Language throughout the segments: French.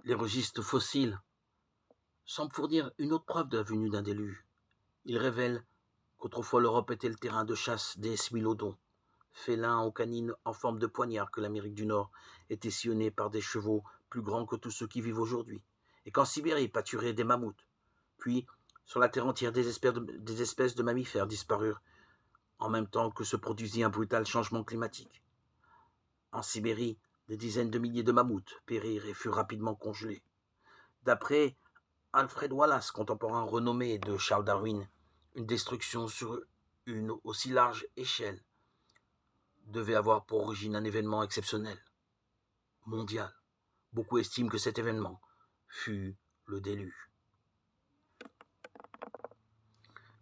Les registres fossiles semblent fournir une autre preuve de la venue d'un déluge. Ils révèlent qu'autrefois l'Europe était le terrain de chasse des smilodons, félins aux canines en forme de poignard, que l'Amérique du Nord était sillonnée par des chevaux plus grands que tous ceux qui vivent aujourd'hui, et qu'en Sibérie pâturaient des mammouths. Puis, sur la terre entière, des espèces de mammifères disparurent en même temps que se produisit un brutal changement climatique. En Sibérie, des dizaines de milliers de mammouths périrent et furent rapidement congelés. D'après Alfred Wallace, contemporain renommé de Charles Darwin, une destruction sur une aussi large échelle devait avoir pour origine un événement exceptionnel, mondial. Beaucoup estiment que cet événement fut le déluge.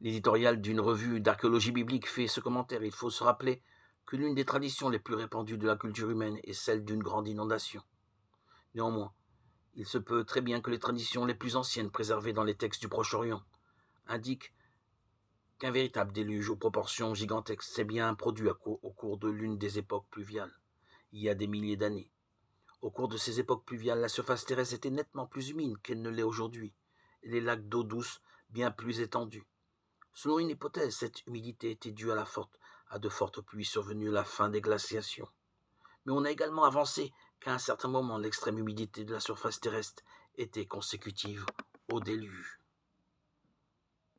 L'éditorial d'une revue d'archéologie biblique fait ce commentaire. Il faut se rappeler que l'une des traditions les plus répandues de la culture humaine est celle d'une grande inondation. Néanmoins, il se peut très bien que les traditions les plus anciennes préservées dans les textes du Proche-Orient indiquent qu'un véritable déluge aux proportions gigantesques s'est bien produit au cours de l'une des époques pluviales, il y a des milliers d'années. Au cours de ces époques pluviales, la surface terrestre était nettement plus humide qu'elle ne l'est aujourd'hui, et les lacs d'eau douce bien plus étendus. Selon une hypothèse, cette humidité était due à de fortes pluies survenues à la fin des glaciations. Mais on a également avancé qu'à un certain moment, l'extrême humidité de la surface terrestre était consécutive au déluge.